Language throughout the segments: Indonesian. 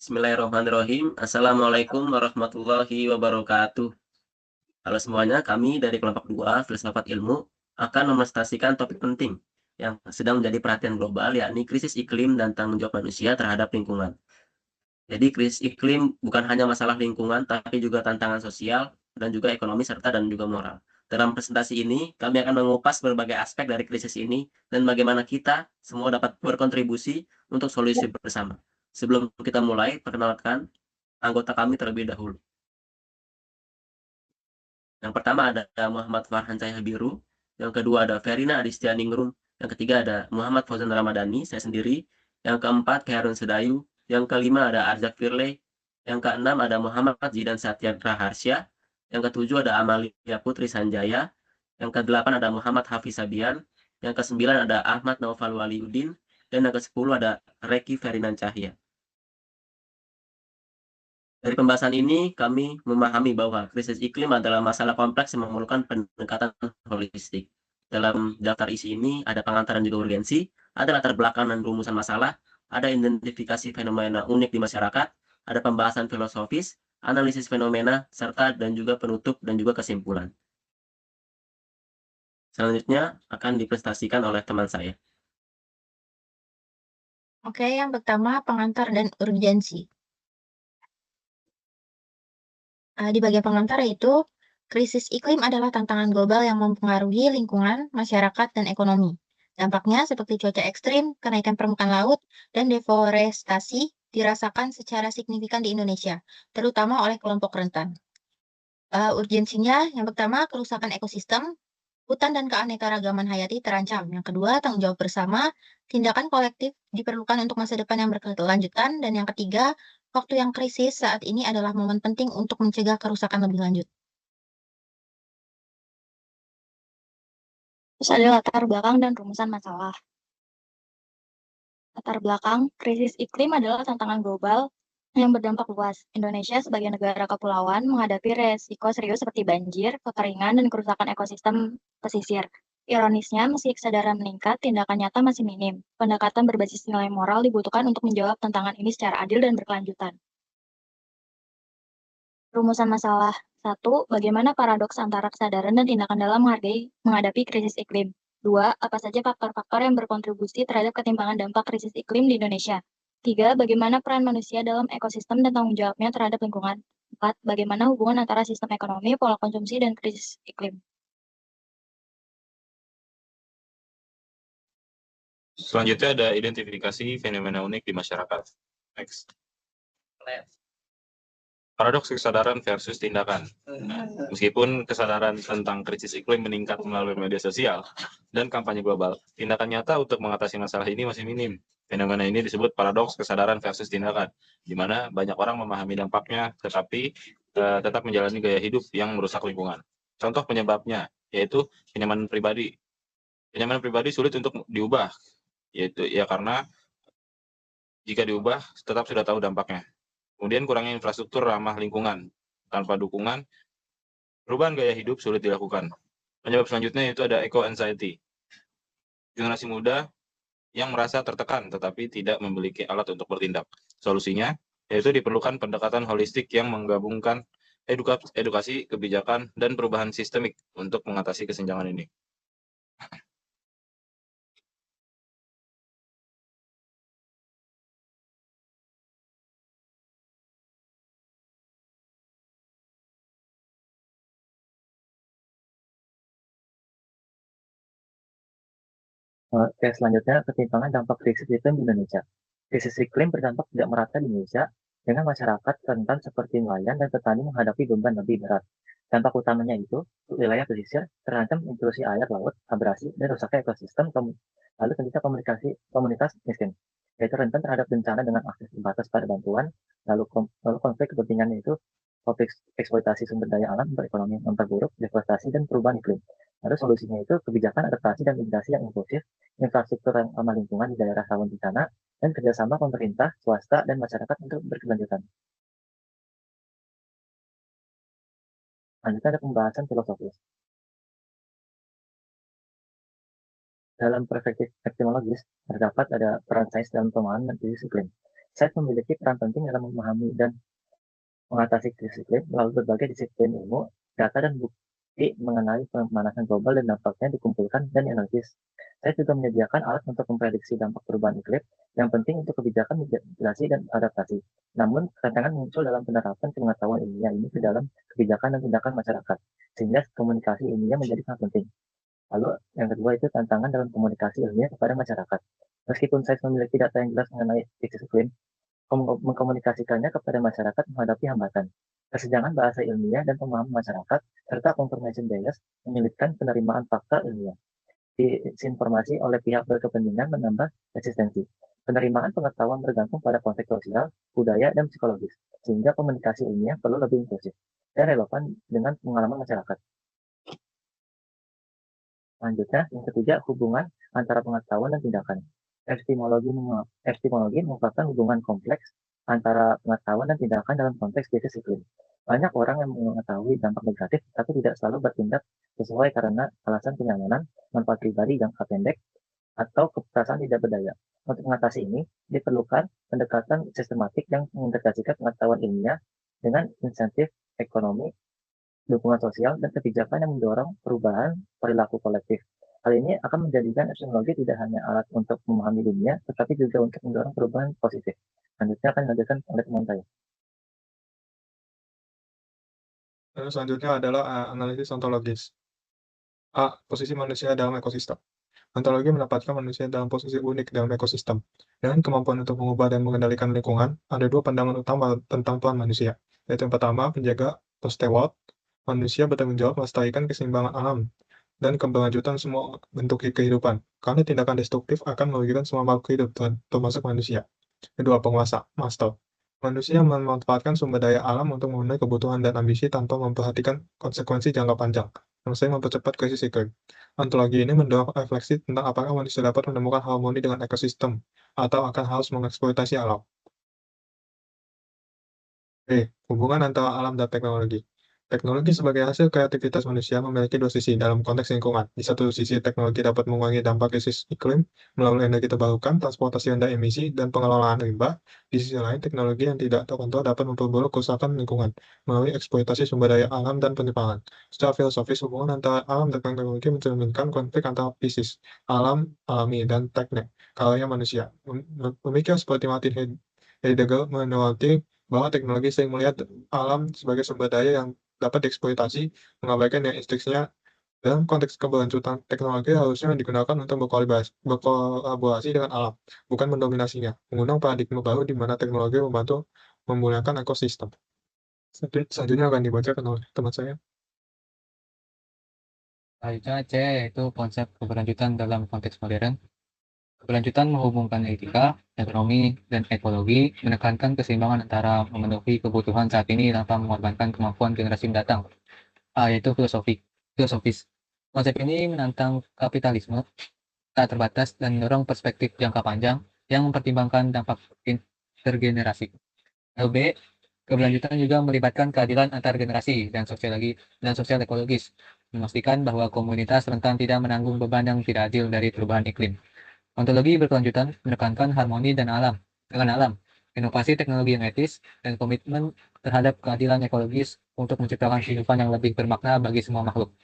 Bismillahirrahmanirrahim. Assalamualaikum warahmatullahi wabarakatuh. Halo semuanya, kami dari kelompok 2 Filsafat Ilmu akan mepresentasikan topik penting yang sedang menjadi perhatian global, yakni krisis iklim dan tanggung jawab manusia terhadap lingkungan. Jadi krisis iklim bukan hanya masalah lingkungan, tapi juga tantangan sosial dan juga ekonomi serta dan juga moral. Dalam presentasi ini, kami akan mengupas berbagai aspek dari krisis ini dan bagaimana kita semua dapat berkontribusi untuk solusi bersama. Sebelum kita mulai, perkenalkan anggota kami terlebih dahulu. Yang pertama ada Muhammad Farhan Cahaya Biru, yang kedua ada Verina Adistia Ningrum, yang ketiga ada Muhammad Fauzan Ramadhani, saya sendiri, yang keempat Khairun Sedayu, yang kelima ada Arzak Firly, yang keenam ada Muhammad Zidan Satyendra Harsya, yang ketujuh ada Amalia Putri Sanjaya, yang kedelapan ada Muhammad Hafiz Sabian, yang kesembilan ada Ahmad Naufal Waliuddin, dan yang kesepuluh ada Reki Ferdinand Cahya. Dari pembahasan ini, kami memahami bahwa krisis iklim adalah masalah kompleks yang memerlukan pendekatan holistik. Dalam daftar isi ini, ada pengantar dan juga urgensi, ada latar belakang dan rumusan masalah, ada identifikasi fenomena unik di masyarakat, ada pembahasan filosofis, analisis fenomena, serta dan juga penutup dan juga kesimpulan. Selanjutnya akan dipresentasikan oleh teman saya. Oke, yang pertama pengantar dan urgensi. Di bagian pengantar yaitu, krisis iklim adalah tantangan global yang mempengaruhi lingkungan, masyarakat, dan ekonomi. Dampaknya seperti cuaca ekstrim, kenaikan permukaan laut, dan deforestasi dirasakan secara signifikan di Indonesia, terutama oleh kelompok rentan. Urgensinya, yang pertama, kerusakan ekosistem, hutan dan keanekaragaman hayati terancam. Yang kedua, tanggung jawab bersama, tindakan kolektif diperlukan untuk masa depan yang berkelanjutan. Dan yang ketiga, waktu yang krisis saat ini adalah momen penting untuk mencegah kerusakan lebih lanjut. Terus ada latar belakang dan rumusan masalah. Latar belakang, krisis iklim adalah tantangan global yang berdampak luas. Indonesia sebagai negara kepulauan menghadapi resiko serius seperti banjir, kekeringan, dan kerusakan ekosistem pesisir. Ironisnya, meski kesadaran meningkat, tindakan nyata masih minim. Pendekatan berbasis nilai moral dibutuhkan untuk menjawab tantangan ini secara adil dan berkelanjutan. Rumusan masalah. 1. Bagaimana paradoks antara kesadaran dan tindakan dalam menghadapi krisis iklim. 2. Apa saja faktor-faktor yang berkontribusi terhadap ketimpangan dampak krisis iklim di Indonesia. 3. Bagaimana peran manusia dalam ekosistem dan tanggung jawabnya terhadap lingkungan. 4. Bagaimana hubungan antara sistem ekonomi, pola konsumsi, dan krisis iklim. Selanjutnya ada identifikasi fenomena unik di masyarakat. Next. Paradoks kesadaran versus tindakan. Meskipun kesadaran tentang krisis iklim meningkat melalui media sosial dan kampanye global, tindakan nyata untuk mengatasi masalah ini masih minim. Fenomena ini disebut paradoks kesadaran versus tindakan, di mana banyak orang memahami dampaknya tetapi tetap menjalani gaya hidup yang merusak lingkungan. Contoh penyebabnya yaitu kenyamanan pribadi. Kenyamanan pribadi sulit untuk diubah, yaitu ya karena jika diubah tetap sudah tahu dampaknya. Kemudian kurangnya infrastruktur ramah lingkungan. Tanpa dukungan, perubahan gaya hidup sulit dilakukan. Penyebab selanjutnya itu ada eco-anxiety. Generasi muda yang merasa tertekan tetapi tidak memiliki alat untuk bertindak. Solusinya yaitu diperlukan pendekatan holistik yang menggabungkan edukasi, kebijakan, dan perubahan sistemik untuk mengatasi kesenjangan ini. Oke, selanjutnya ketimpangan dampak krisis iklim di Indonesia. Krisis iklim berdampak tidak merata di Indonesia, dengan masyarakat rentan seperti nelayan dan petani menghadapi beban lebih berat. Dampak utamanya itu, wilayah pesisir terancam intrusi air laut, abrasi, dan rusaknya ekosistem, lalu tentunya komunitas miskin, yaitu rentan terhadap bencana dengan akses terbatas pada bantuan, lalu konflik kepentingan itu konflik eksploitasi sumber daya alam untuk ekonomi memperburuk, deforestasi, dan perubahan iklim. Lalu solusinya itu kebijakan adaptasi dan migrasi yang inklusif, infrastruktur yang ramah lingkungan di daerah rawan bencana, dan kerjasama pemerintah, swasta, dan masyarakat untuk berkelanjutan. Lanjutnya ada pembahasan filosofis. Dalam perspektif epistemologis, terdapat ada peran sains dalam pemahaman krisis iklim. Sains memiliki peran penting dalam memahami dan mengatasi krisis iklim melalui berbagai disiplin ilmu, data dan bukti mengenai pemanasan global dan dampaknya dikumpulkan dan dianalisis. Saya juga menyediakan alat untuk memprediksi dampak perubahan iklim yang penting untuk kebijakan mitigasi dan adaptasi. Namun, tantangan muncul dalam penerapan pengetahuan ilmiah ini ke dalam kebijakan dan tindakan masyarakat, sehingga komunikasi ilmiah menjadi sangat penting. Lalu, yang kedua itu tantangan dalam komunikasi ilmiah kepada masyarakat. Meskipun saya memiliki data yang jelas mengenai krisis iklim, mengkomunikasikannya kepada masyarakat menghadapi hambatan. Kesenjangan bahasa ilmiah dan pemahaman masyarakat, serta confirmation bias menyulitkan penerimaan fakta ilmiah. Disinformasi oleh pihak berkepentingan menambah resistensi. Penerimaan pengetahuan bergantung pada konteks sosial, budaya, dan psikologis, sehingga komunikasi ilmiah perlu lebih inklusif dan relevan dengan pengalaman masyarakat. Selanjutnya, yang ketiga, hubungan antara pengetahuan dan tindakan. Epistemologi merupakan hubungan kompleks antara pengetahuan dan tindakan dalam konteks krisis iklim. Banyak orang yang mengetahui dampak negatif, tapi tidak selalu bertindak sesuai karena alasan kenyamanan, manfaat pribadi jangka pendek, atau keputusan tidak berdaya. Untuk mengatasi ini, diperlukan pendekatan sistematik yang mengintegrasikan pengetahuan ilmiah dengan insentif ekonomi, dukungan sosial, dan kebijakan yang mendorong perubahan perilaku kolektif. Hal ini akan menjadikan epistemologi tidak hanya alat untuk memahami dunia, tetapi juga untuk mendorong perubahan positif. Selanjutnya akan dilanjutkan oleh teman saya. Lalu selanjutnya adalah analisis ontologis. A. Posisi manusia dalam ekosistem. Ontologi menempatkan manusia dalam posisi unik dalam ekosistem. Dengan kemampuan untuk mengubah dan mengendalikan lingkungan, ada dua pandangan utama tentang peran manusia, yaitu yang pertama, penjaga atau steward. Manusia bertanggung jawab melestarikan keseimbangan alam dan keberlanjutan semua bentuk kehidupan, karena tindakan destruktif akan merugikan semua makhluk hidup, termasuk manusia. Kedua, penguasa, master. Manusia memanfaatkan sumber daya alam untuk memenuhi kebutuhan dan ambisi tanpa memperhatikan konsekuensi jangka panjang, yang sering mempercepat krisis iklim. Ontologi ini mendorong refleksi tentang apakah manusia dapat menemukan harmoni dengan ekosistem, atau akan harus mengeksploitasi alam. B. Hubungan antara alam dan teknologi. Teknologi sebagai hasil kreativitas manusia memiliki dua sisi dalam konteks lingkungan. Di satu sisi, teknologi dapat mengurangi dampak krisis iklim melalui energi terbarukan, transportasi rendah emisi, dan pengelolaan limbah. Di sisi lain, teknologi yang tidak terkontrol dapat memperburuk kerusakan lingkungan melalui eksploitasi sumber daya alam dan penyimpangan. Secara filosofis, hubungan antara alam dan teknologi mencerminkan konflik antara fisis, alami, dan teknik, karya manusia. Pemikir seperti Martin Heidegger menyoroti bahwa teknologi sering melihat alam sebagai sumber daya yang dapat dieksploitasi, mengabaikan yang instruksinya. Dalam konteks keberlanjutan, teknologi harusnya digunakan untuk berkolaborasi dengan alam, bukan mendominasinya, mengundang paradigma baru di mana teknologi membantu memulihkan ekosistem. Selanjutnya akan dibacakan oleh teman saya. Selanjutnya C, yaitu konsep keberlanjutan dalam konteks modern. Keberlanjutan menghubungkan etika, ekonomi, dan ekologi, menekankan keseimbangan antara memenuhi kebutuhan saat ini tanpa mengorbankan kemampuan generasi mendatang. A, yaitu filosofis. Konsep ini menantang kapitalisme tak terbatas dan mendorong perspektif jangka panjang yang mempertimbangkan dampak intergenerasi. Lalu B, keberlanjutan juga melibatkan keadilan antar generasi dan sosial ekologis, memastikan bahwa komunitas rentan tidak menanggung beban yang tidak adil dari perubahan iklim. Ontologi berkelanjutan menekankan harmoni dengan alam, inovasi teknologi yang etis, dan komitmen terhadap keadilan ekologis untuk menciptakan kehidupan yang lebih bermakna bagi semua makhluk.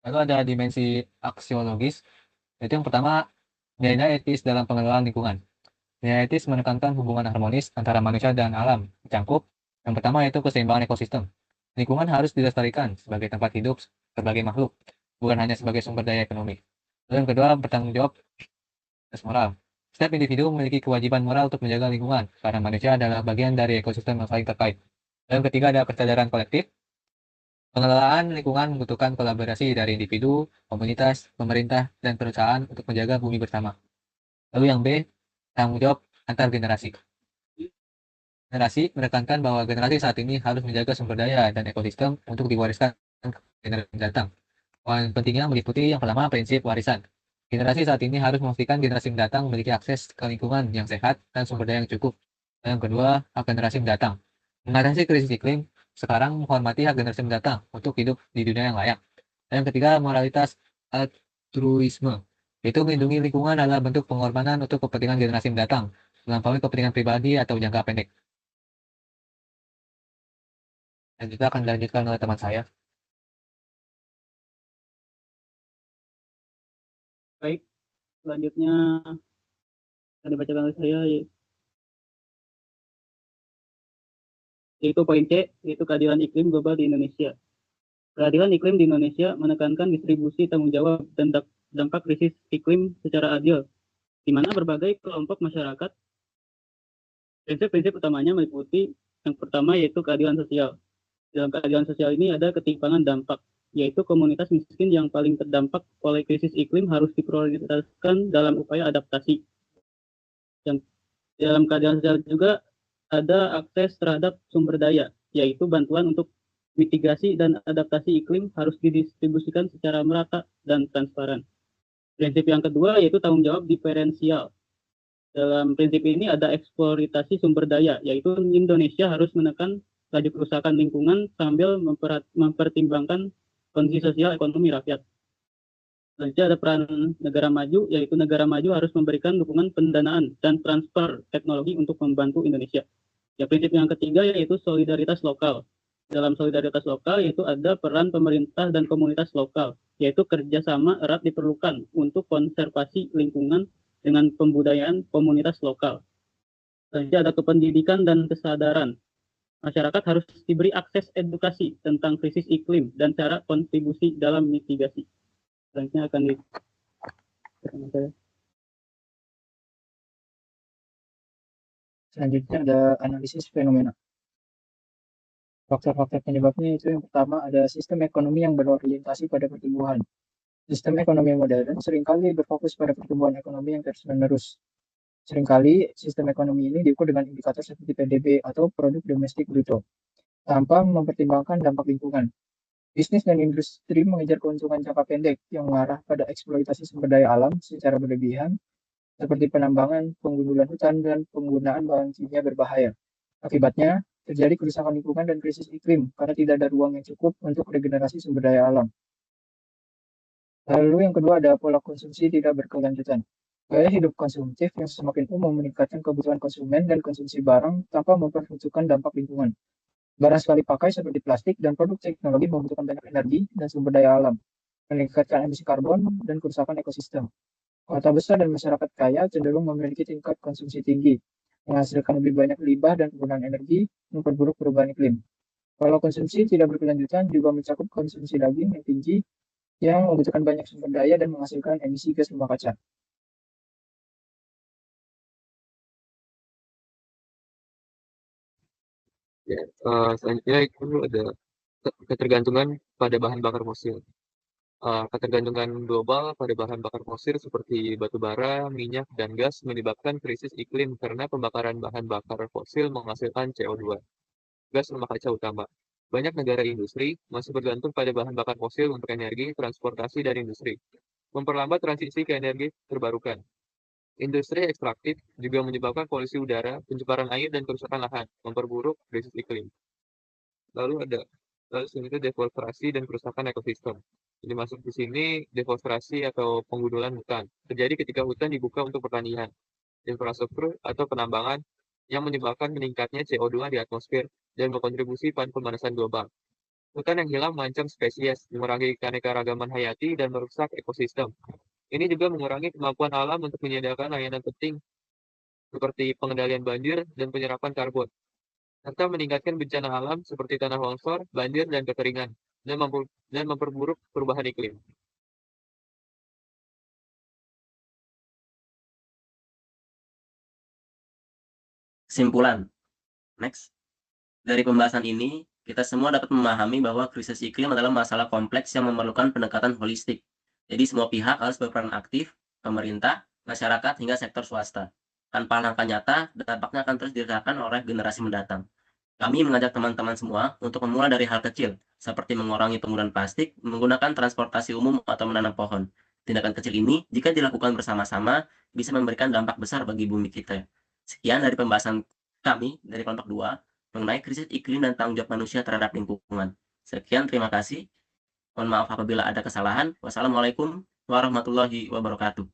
Lalu ada dimensi aksiologis, yaitu yang pertama, nilai etis dalam pengelolaan lingkungan. Nilai etis menekankan hubungan harmonis antara manusia dan alam, mencakup yang pertama yaitu keseimbangan ekosistem. Lingkungan harus dilestarikan sebagai tempat hidup berbagai makhluk, bukan hanya sebagai sumber daya ekonomi. Lalu yang kedua, bertanggung jawab atas moral. Setiap individu memiliki kewajiban moral untuk menjaga lingkungan, karena manusia adalah bagian dari ekosistem yang saling terkait. Lalu yang ketiga, ada kesadaran kolektif. Pengelolaan lingkungan membutuhkan kolaborasi dari individu, komunitas, pemerintah, dan perusahaan untuk menjaga bumi bersama. Lalu yang B, tanggung jawab antar generasi. Generasi menekankan bahwa generasi saat ini harus menjaga sumber daya dan ekosistem untuk diwariskan ke generasi mendatang. Poin pentingnya meliputi yang pertama, prinsip warisan. Generasi saat ini harus memastikan generasi mendatang memiliki akses ke lingkungan yang sehat dan sumber daya yang cukup. Dan yang kedua, hak generasi mendatang. Mengatasi krisis iklim, sekarang menghormati hak generasi mendatang untuk hidup di dunia yang layak. Dan yang ketiga, moralitas altruisme. Itu melindungi lingkungan adalah bentuk pengorbanan untuk kepentingan generasi mendatang, melampaui kepentingan pribadi atau jangka pendek. Dan juga akan dilanjutkan oleh teman saya. Baik, selanjutnya akan dibacakan oleh saya, yaitu poin C, yaitu keadilan iklim global di Indonesia. Keadilan iklim di Indonesia menekankan distribusi tanggung jawab dan dampak krisis iklim secara adil, di mana berbagai kelompok masyarakat. Prinsip-prinsip utamanya meliputi yang pertama yaitu keadilan sosial. Dalam keadilan sosial ini ada ketimpangan dampak, yaitu komunitas miskin yang paling terdampak oleh krisis iklim harus diprioritaskan dalam upaya adaptasi. Yang dalam keadilan sosial juga ada akses terhadap sumber daya, yaitu bantuan untuk mitigasi dan adaptasi iklim harus didistribusikan secara merata dan transparan. Prinsip yang kedua yaitu tanggung jawab diferensial. Dalam prinsip ini ada eksploitasi sumber daya, yaitu Indonesia harus menekan laju kerusakan lingkungan sambil mempertimbangkan kondisi sosial ekonomi rakyat. Selanjutnya ada peran negara maju, yaitu negara maju harus memberikan dukungan pendanaan dan transfer teknologi untuk membantu Indonesia. Ya, prinsip yang ketiga yaitu solidaritas lokal. Dalam solidaritas lokal yaitu ada peran pemerintah dan komunitas lokal, yaitu kerjasama erat diperlukan untuk konservasi lingkungan dengan pembudayaan komunitas lokal. Selanjutnya ada kependidikan dan kesadaran. Masyarakat harus diberi akses edukasi tentang krisis iklim dan cara kontribusi dalam mitigasi. Selanjutnya akan Selanjutnya ada analisis fenomena. Faktor-faktor penyebabnya itu yang pertama ada sistem ekonomi yang berorientasi pada pertumbuhan. Sistem ekonomi modern seringkali berfokus pada pertumbuhan ekonomi yang terus-menerus. Seringkali sistem ekonomi ini diukur dengan indikator seperti PDB atau produk domestik bruto, tanpa mempertimbangkan dampak lingkungan. Bisnis dan industri mengejar keuntungan jangka pendek yang mengarah pada eksploitasi sumber daya alam secara berlebihan, seperti penambangan, penggundulan hutan, dan penggunaan bahan kimia berbahaya. Akibatnya, terjadi kerusakan lingkungan dan krisis iklim karena tidak ada ruang yang cukup untuk regenerasi sumber daya alam. Lalu yang kedua ada pola konsumsi tidak berkelanjutan. Gaya hidup konsumtif yang semakin umum meningkatkan kebutuhan konsumen dan konsumsi barang tanpa memperhitungkan dampak lingkungan. Barang sekali pakai seperti plastik dan produk teknologi membutuhkan banyak energi dan sumber daya alam, meningkatkan emisi karbon dan kerusakan ekosistem. Kota besar dan masyarakat kaya cenderung memiliki tingkat konsumsi tinggi, menghasilkan lebih banyak limbah dan penggunaan energi, memperburuk perubahan iklim. Kalau konsumsi tidak berkelanjutan juga mencakup konsumsi daging yang tinggi, yang membutuhkan banyak sumber daya dan menghasilkan emisi gas rumah kaca. Ya, selanjutnya itu ada ketergantungan pada bahan bakar fosil. Ketergantungan global pada bahan bakar fosil seperti batu bara, minyak, dan gas menyebabkan krisis iklim karena pembakaran bahan bakar fosil menghasilkan CO2, gas rumah kaca utama. Banyak negara industri masih bergantung pada bahan bakar fosil untuk energi, transportasi, dan industri, memperlambat transisi ke energi terbarukan. Industri ekstraktif juga menyebabkan polusi udara, pencemaran air, dan kerusakan lahan, memperburuk krisis iklim. Lalu selanjutnya deforestasi dan kerusakan ekosistem. Jadi masuk di sini deforestasi atau penggundulan hutan. Terjadi ketika hutan dibuka untuk pertanian, infrastruktur, atau penambangan yang menyebabkan meningkatnya CO2 di atmosfer dan berkontribusi pada pemanasan global. Hutan yang hilang mengancam spesies, mengurangi keanekaragaman hayati, dan merusak ekosistem. Ini juga mengurangi kemampuan alam untuk menyediakan layanan penting seperti pengendalian banjir dan penyerapan karbon, serta meningkatkan bencana alam seperti tanah longsor, banjir, dan kekeringan, dan memperburuk perubahan iklim. Kesimpulan. Next. Dari pembahasan ini, kita semua dapat memahami bahwa krisis iklim adalah masalah kompleks yang memerlukan pendekatan holistik. Jadi semua pihak harus berperan aktif, pemerintah, masyarakat, hingga sektor swasta. Tanpa langkah nyata, dampaknya akan terus dirasakan oleh generasi mendatang. Kami mengajak teman-teman semua untuk memulai dari hal kecil, seperti mengurangi penggunaan plastik, menggunakan transportasi umum, atau menanam pohon. Tindakan kecil ini, jika dilakukan bersama-sama, bisa memberikan dampak besar bagi bumi kita. Sekian dari pembahasan kami dari kelompok 2 mengenai krisis iklim dan tanggung jawab manusia terhadap lingkungan. Sekian, terima kasih. Mohon maaf apabila ada kesalahan. Wassalamualaikum warahmatullahi wabarakatuh.